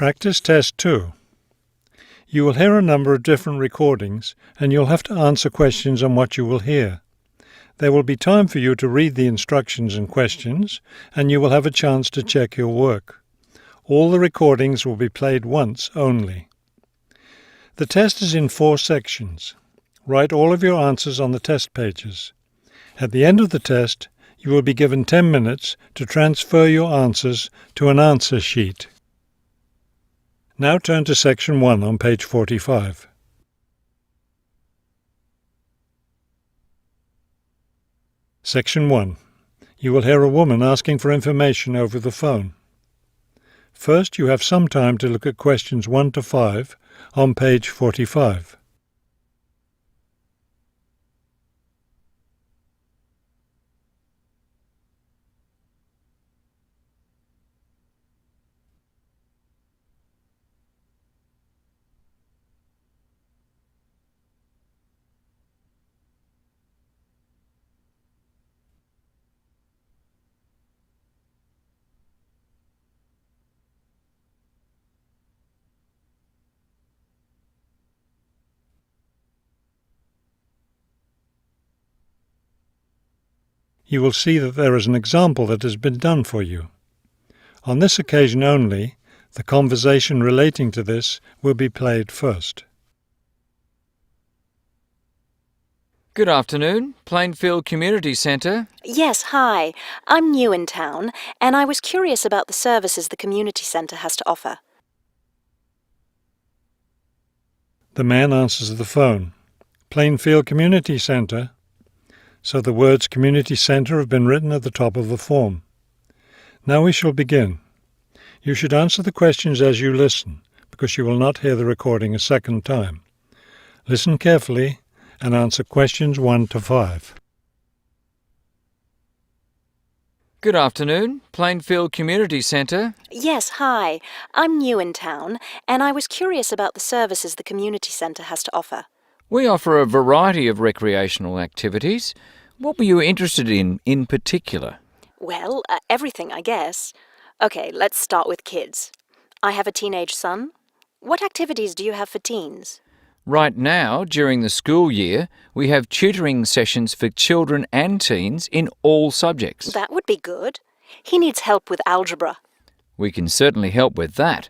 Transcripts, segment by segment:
Practice Test 2. You will hear a number of different recordings and you'll have to answer questions on what you will hear. There will be time for you to read the instructions and questions, and you will have a chance to check your work. All the recordings will be played once only. The test is in 4 sections. Write all of your answers on the test pages. At the end of the test, you will be given 10 minutes to transfer your answers to an answer sheet. Now turn to Section 1 on page 45. Section 1. You will hear a woman asking for information over the phone. First, you have some time to look at questions 1 to 5 on page 45. You will see that there is an example that has been done for you. On this occasion only, the conversation relating to this will be played first. Good afternoon, Plainfield Community Centre. Yes, hi. I'm new in town, and I was curious about the services the community centre has to offer. The man answers the phone. Plainfield Community Centre. So the words Community Centre have been written at the top of the form. Now we shall begin. You should answer the questions as you listen, because you will not hear the recording a second time. Listen carefully and answer questions 1 to 5. Good afternoon, Plainfield Community Centre. Yes, hi. I'm new in town, and I was curious about the services the community centre has to offer. We offer a variety of recreational activities. What were you interested in particular? Well, everything, I guess. Okay, let's start with kids. I have a teenage son. What activities do you have for teens? Right now, during the school year, we have tutoring sessions for children and teens in all subjects. That would be good. He needs help with algebra. We can certainly help with that.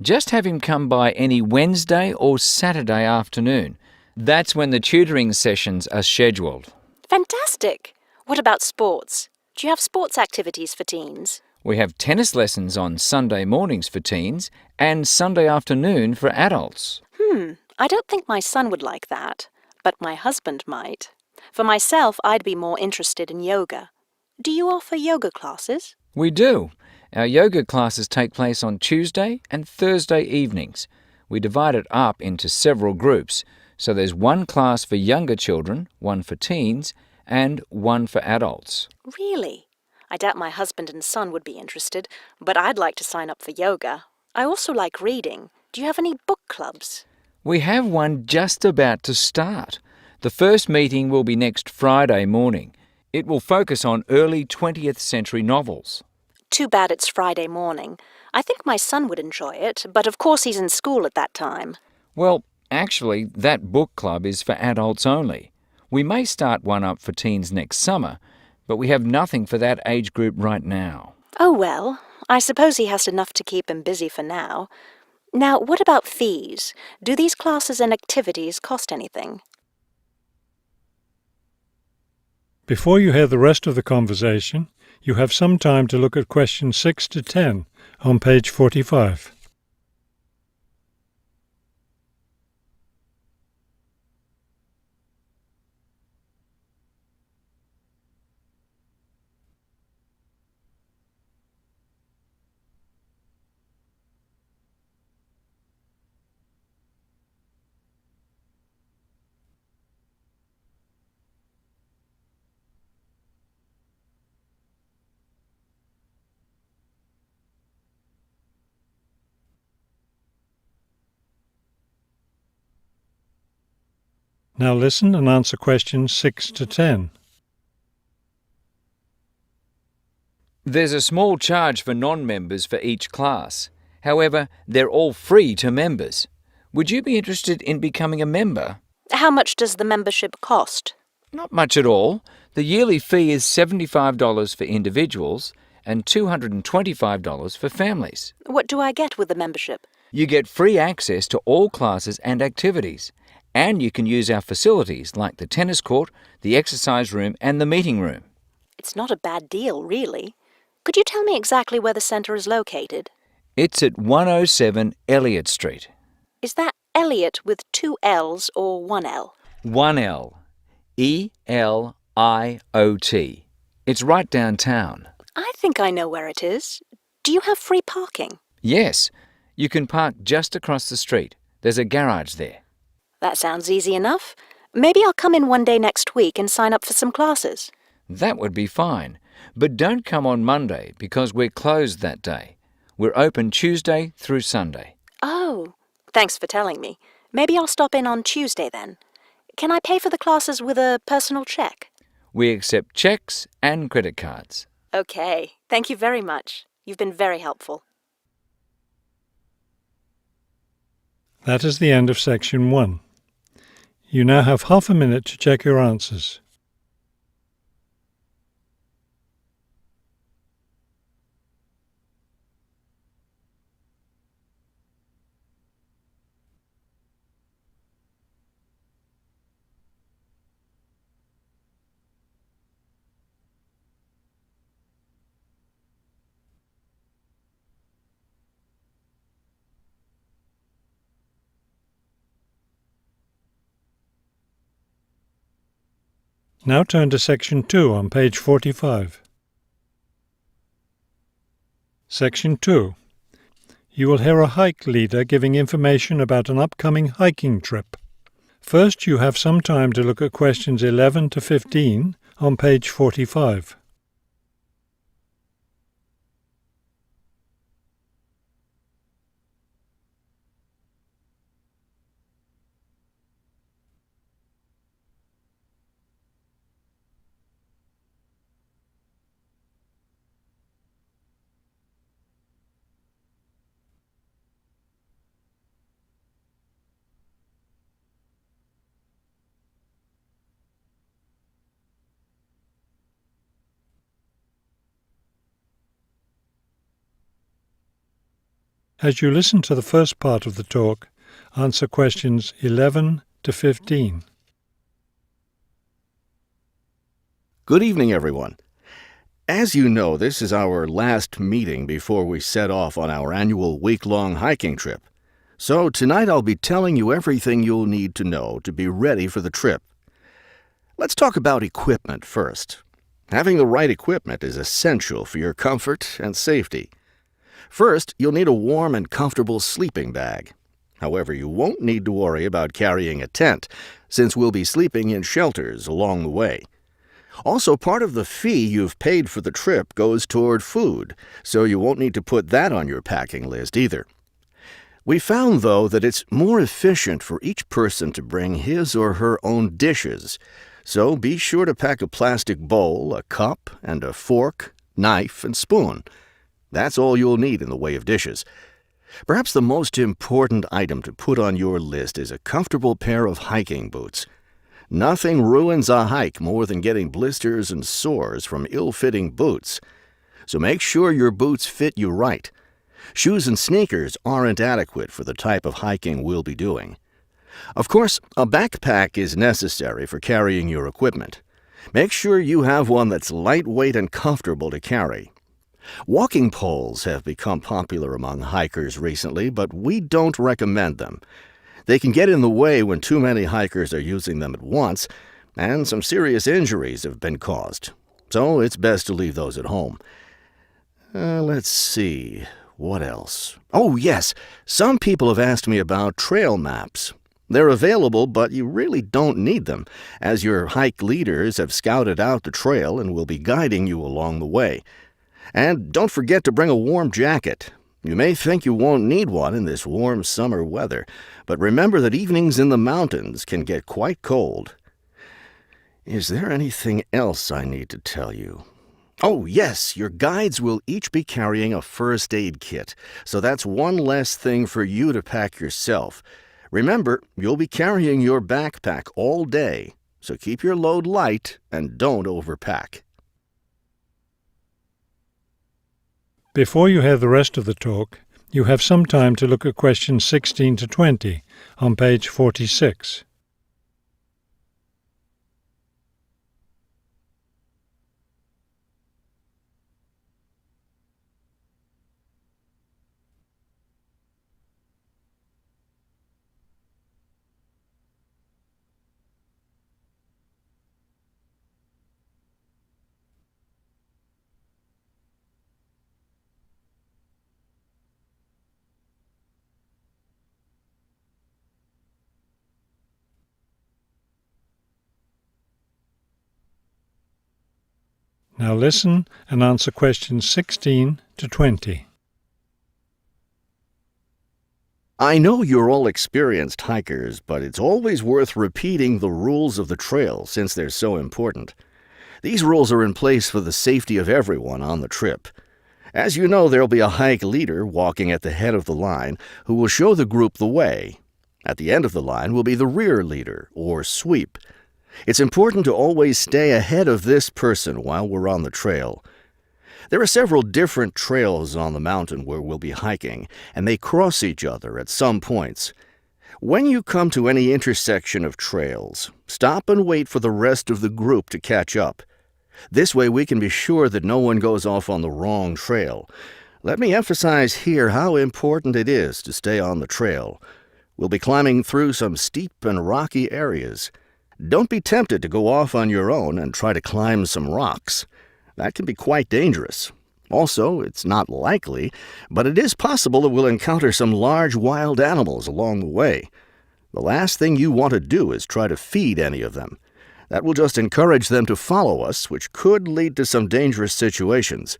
Just have him come by any Wednesday or Saturday afternoon. That's when the tutoring sessions are scheduled. Fantastic! What about sports? Do you have sports activities for teens? We have tennis lessons on Sunday mornings for teens and Sunday afternoon for adults. I don't think my son would like that, but my husband might. For myself, I'd be more interested in yoga. Do you offer yoga classes? We do. Our yoga classes take place on Tuesday and Thursday evenings. We divide it up into several groups, so there's one class for younger children, one for teens, and one for adults. Really? I doubt my husband and son would be interested, but I'd like to sign up for yoga. I also like reading. Do you have any book clubs? We have one just about to start. The first meeting will be next Friday morning. It will focus on early 20th century novels. Too bad it's Friday morning. I think my son would enjoy it, but of course he's in school at that time. Well, actually, that book club is for adults only. We may start one up for teens next summer, but we have nothing for that age group right now. Oh well, I suppose he has enough to keep him busy for now. Now, what about fees? Do these classes and activities cost anything? Before you hear the rest of the conversation, you have some time to look at questions 6 to 10 on page 45. Now listen and answer questions 6 to 10. There's a small charge for non-members for each class. However, they're all free to members. Would you be interested in becoming a member? How much does the membership cost? Not much at all. The yearly fee is $75 for individuals and $225 for families. What do I get with the membership? You get free access to all classes and activities, and you can use our facilities like the tennis court, the exercise room, and the meeting room. It's not a bad deal, really. Could you tell me exactly where the centre is located? It's at 107 Elliott Street. Is that Elliot with 2 L's or 1 L? 1 L. E-L-I-O-T. It's right downtown. I think I know where it is. Do you have free parking? Yes, you can park just across the street. There's a garage there. That sounds easy enough. Maybe I'll come in one day next week and sign up for some classes. That would be fine. But don't come on Monday because we're closed that day. We're open Tuesday through Sunday. Oh, thanks for telling me. Maybe I'll stop in on Tuesday then. Can I pay for the classes with a personal cheque? We accept checks and credit cards. Okay, thank you very much. You've been very helpful. That is the end of section 1. You now have half a minute to check your answers. Now turn to section 2 on page 45. Section 2. You will hear a hike leader giving information about an upcoming hiking trip. First, you have some time to look at questions 11 to 15 on page 45. As you listen to the first part of the talk, answer questions 11 to 15. Good evening, everyone. As you know, this is our last meeting before we set off on our annual week-long hiking trip. So tonight I'll be telling you everything you'll need to know to be ready for the trip. Let's talk about equipment first. Having the right equipment is essential for your comfort and safety. First, you'll need a warm and comfortable sleeping bag. However, you won't need to worry about carrying a tent, since we'll be sleeping in shelters along the way. Also, part of the fee you've paid for the trip goes toward food, so you won't need to put that on your packing list either. We found, though, that it's more efficient for each person to bring his or her own dishes, so be sure to pack a plastic bowl, a cup, and a fork, knife, and spoon. That's all you'll need in the way of dishes. Perhaps the most important item to put on your list is a comfortable pair of hiking boots. Nothing ruins a hike more than getting blisters and sores from ill-fitting boots. So make sure your boots fit you right. Shoes and sneakers aren't adequate for the type of hiking we'll be doing. Of course, a backpack is necessary for carrying your equipment. Make sure you have one that's lightweight and comfortable to carry. Walking poles have become popular among hikers recently, but we don't recommend them. They can get in the way when too many hikers are using them at once, and some serious injuries have been caused. So it's best to leave those at home. Let's see, what else? Oh, yes, some people have asked me about trail maps. They're available, but you really don't need them, as your hike leaders have scouted out the trail and will be guiding you along the way. And don't forget to bring a warm jacket. You may think you won't need one in this warm summer weather, but remember that evenings in the mountains can get quite cold. Is there anything else I need to tell you? Oh, yes, your guides will each be carrying a first aid kit, so that's one less thing for you to pack yourself. Remember, you'll be carrying your backpack all day, so keep your load light and don't overpack. Before you hear the rest of the talk, you have some time to look at questions 16 to 20 on page 46. Now listen and answer questions 16 to 20. I know you're all experienced hikers, but it's always worth repeating the rules of the trail since they're so important. These rules are in place for the safety of everyone on the trip. As you know, there'll be a hike leader walking at the head of the line who will show the group the way. At the end of the line will be the rear leader, or sweep. It's important to always stay ahead of this person while we're on the trail. There are several different trails on the mountain where we'll be hiking, and they cross each other at some points. When you come to any intersection of trails, stop and wait for the rest of the group to catch up. This way we can be sure that no one goes off on the wrong trail. Let me emphasize here how important it is to stay on the trail. We'll be climbing through some steep and rocky areas. Don't be tempted to go off on your own and try to climb some rocks. That can be quite dangerous. Also, it's not likely, but it is possible that we'll encounter some large wild animals along the way. The last thing you want to do is try to feed any of them. That will just encourage them to follow us, which could lead to some dangerous situations.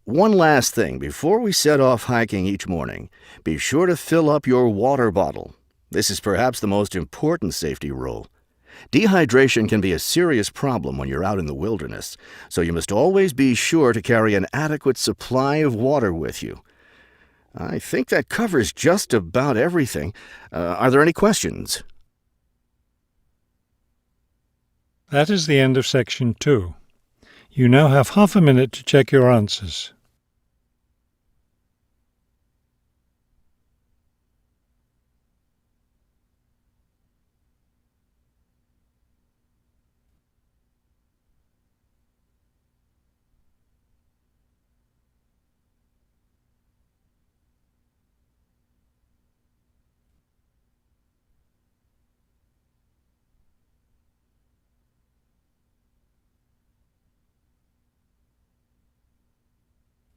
One last thing before we set off hiking each morning, be sure to fill up your water bottle. This is perhaps the most important safety rule. Dehydration can be a serious problem when you're out in the wilderness, so you must always be sure to carry an adequate supply of water with you. I think that covers just about everything. Are there any questions? That is the end of section 2. You now have half a minute to check your answers.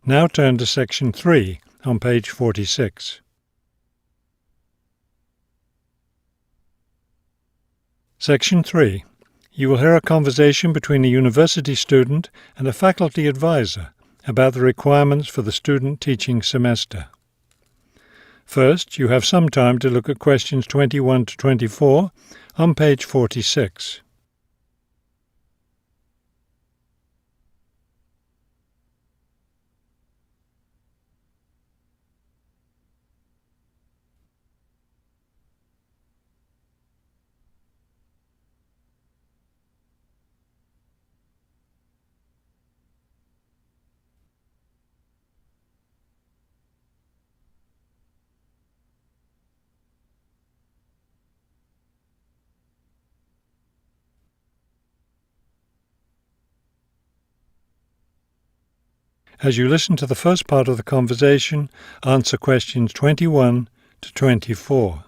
Now turn to section 3 on page 46. Section 3. You will hear a conversation between a university student and a faculty advisor about the requirements for the student teaching semester. First, you have some time to look at questions 21 to 24 on page 46. As you listen to the first part of the conversation, answer questions 21 to 24.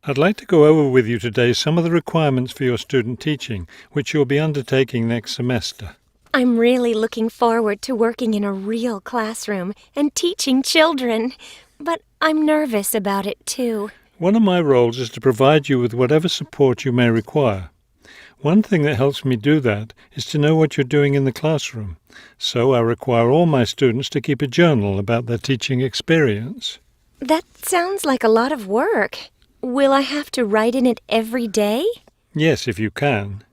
I'd like to go over with you today some of the requirements for your student teaching, which you'll be undertaking next semester. I'm really looking forward to working in a real classroom and teaching children, but I'm nervous about it too. One of my roles is to provide you with whatever support you may require. One thing that helps me do that is to know what you're doing in the classroom, so I require all my students to keep a journal about their teaching experience. That sounds like a lot of work. Will I have to write in it every day? Yes, if you can.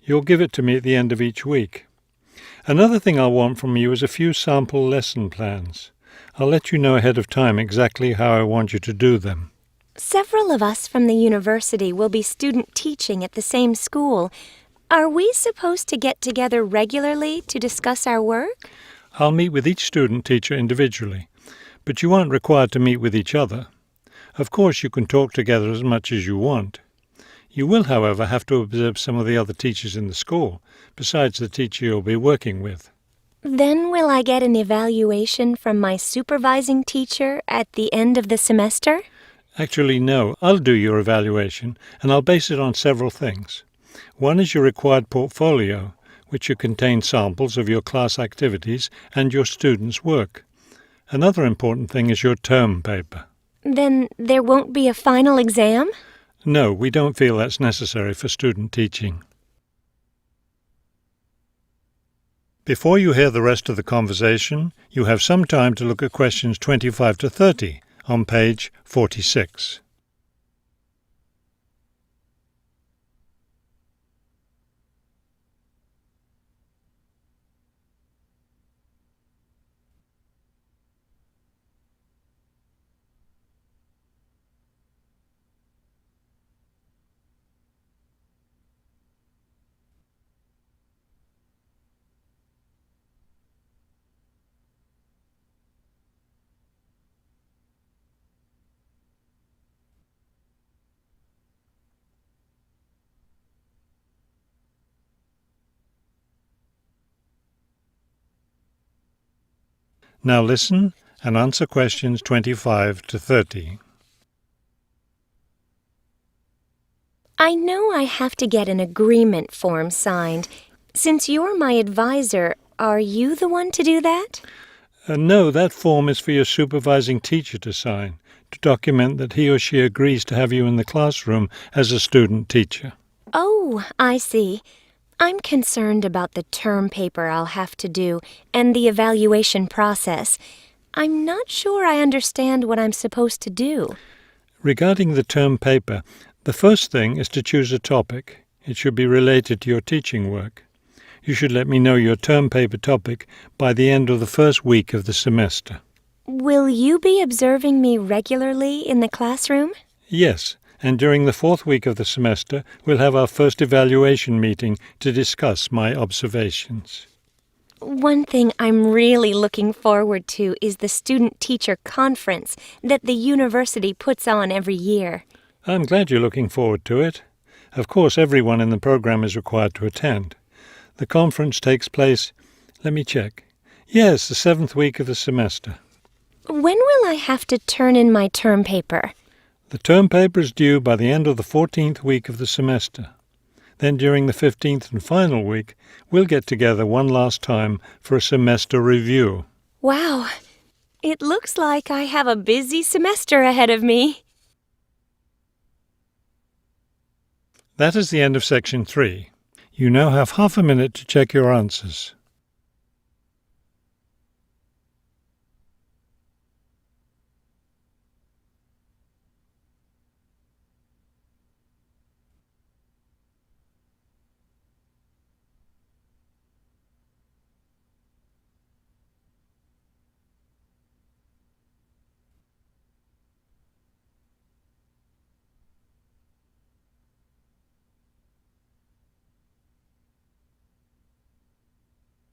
You'll give it to me at the end of each week. Another thing I'll want from you is a few sample lesson plans. I'll let you know ahead of time exactly how I want you to do them. Several of us from the university will be student teaching at the same school. Are we supposed to get together regularly to discuss our work? I'll meet with each student teacher individually, but you aren't required to meet with each other. Of course, you can talk together as much as you want. You will, however, have to observe some of the other teachers in the school, besides the teacher you'll be working with. Then will I get an evaluation from my supervising teacher at the end of the semester? Actually, no. I'll do your evaluation, and I'll base it on several things. One is your required portfolio, which will contain samples of your class activities and your students' work. Another important thing is your term paper. Then there won't be a final exam? No, we don't feel that's necessary for student teaching. Before you hear the rest of the conversation, you have some time to look at questions 25 to 30 on page 46. Now listen and answer questions 25 to 30. I know I have to get an agreement form signed. Since you're my advisor, are you the one to do that? No, that form is for your supervising teacher to sign, to document that he or she agrees to have you in the classroom as a student teacher. Oh, I see. I'm concerned about the term paper I'll have to do and the evaluation process. I'm not sure I understand what I'm supposed to do. Regarding the term paper, the first thing is to choose a topic. It should be related to your teaching work. You should let me know your term paper topic by the end of the first week of the semester. Will you be observing me regularly in the classroom? Yes, and during the fourth week of the semester, we'll have our first evaluation meeting to discuss my observations. One thing I'm really looking forward to is the student-teacher conference that the university puts on every year. I'm glad you're looking forward to it. Of course, everyone in the program is required to attend. The conference takes place, let me check. Yes, the seventh week of the semester. When will I have to turn in my term paper? The term paper is due by the end of the 14th week of the semester. Then during the 15th and final week, we'll get together one last time for a semester review. Wow, it looks like I have a busy semester ahead of me. That is the end of section 3. You now have half a minute to check your answers.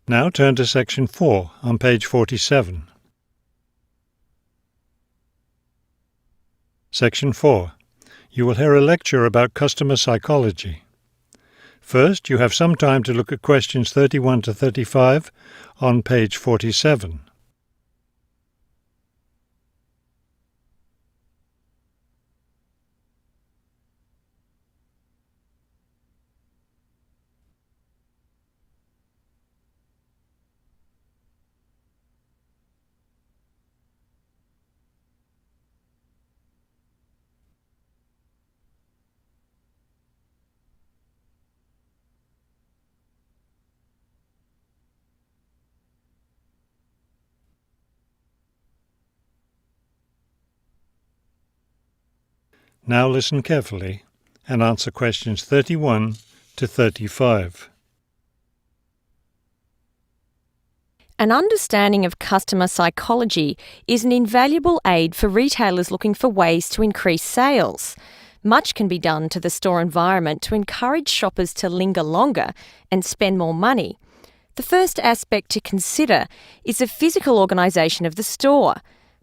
Now turn to section 4 on page 47. Section 4. You will hear a lecture about customer psychology. First, you have some time to look at questions 31 to 35 on page 47. Now listen carefully and answer questions 31 to 35. An understanding of customer psychology is an invaluable aid for retailers looking for ways to increase sales. Much can be done to the store environment to encourage shoppers to linger longer and spend more money. The first aspect to consider is the physical organisation of the store.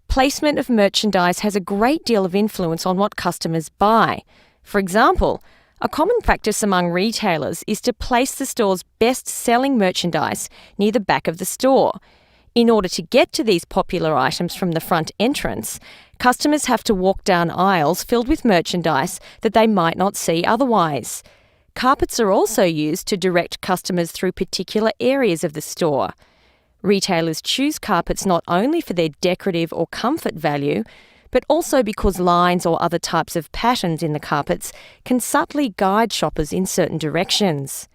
Placement of merchandise has a great deal of influence on what customers buy. For example, a common practice among retailers is to place the store's best-selling merchandise near the back of the store. In order to get to these popular items from the front entrance, customers have to walk down aisles filled with merchandise that they might not see otherwise. Carpets are also used to direct customers through particular areas of the store. Retailers choose carpets not only for their decorative or comfort value, but also because lines or other types of patterns in the carpets can subtly guide shoppers in certain directions.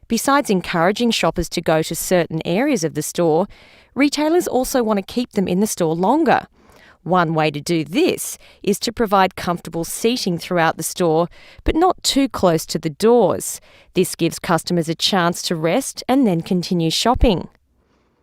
Besides encouraging shoppers to go to certain areas of the store, retailers also want to keep them in the store longer. One way to do this is to provide comfortable seating throughout the store, but not too close to the doors. This gives customers a chance to rest and then continue shopping.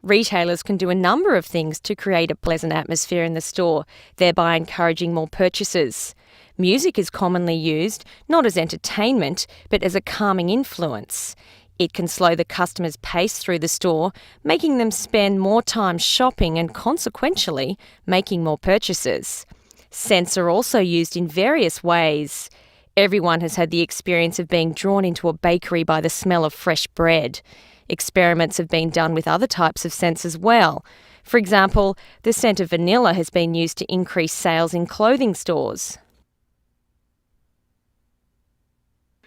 Retailers can do a number of things to create a pleasant atmosphere in the store, thereby encouraging more purchases. Music is commonly used, not as entertainment, but as a calming influence. It can slow the customer's pace through the store, making them spend more time shopping and consequentially making more purchases. Scents are also used in various ways. Everyone has had the experience of being drawn into a bakery by the smell of fresh bread. Experiments have been done with other types of scents as well. For example, the scent of vanilla has been used to increase sales in clothing stores.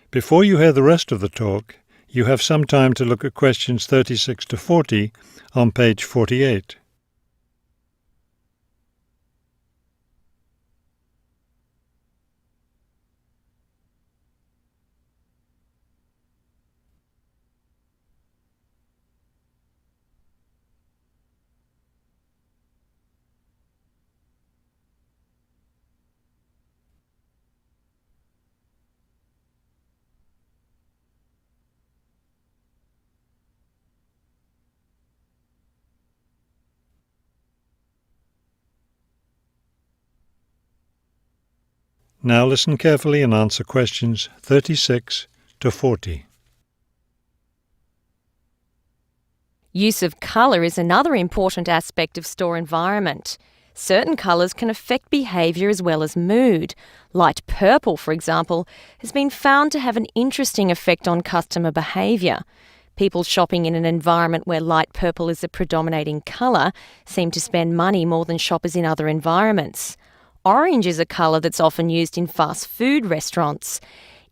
Before you hear the rest of the talk, you have some time to look at questions 36 to 40 on page 48. Now listen carefully and answer questions 36 to 40. Use of colour is another important aspect of store environment. Certain colours can affect behaviour as well as mood. Light purple, for example, has been found to have an interesting effect on customer behaviour. People shopping in an environment where light purple is the predominating colour seem to spend money more than shoppers in other environments. Orange is a colour that's often used in fast food restaurants.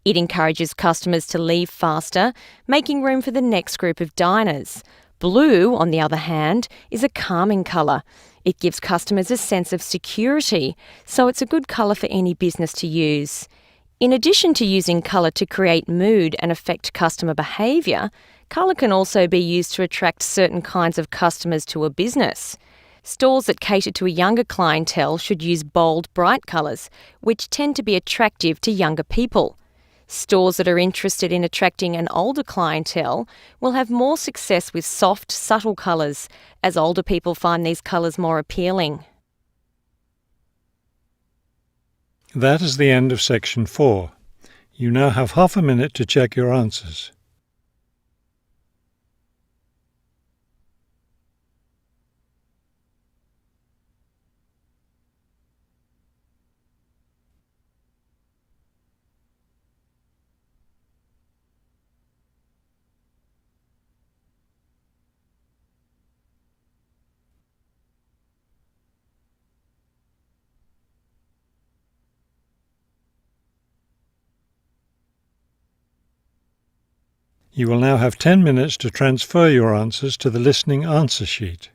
It encourages customers to leave faster, making room for the next group of diners. Blue, on the other hand, is a calming colour. It gives customers a sense of security, so it's a good colour for any business to use. In addition to using colour to create mood and affect customer behaviour, colour can also be used to attract certain kinds of customers to a business. Stores that cater to a younger clientele should use bold, bright colours, which tend to be attractive to younger people. Stores that are interested in attracting an older clientele will have more success with soft, subtle colours, as older people find these colours more appealing. That is the end of section 4. You now have half a minute to check your answers. You will now have 10 minutes to transfer your answers to the listening answer sheet.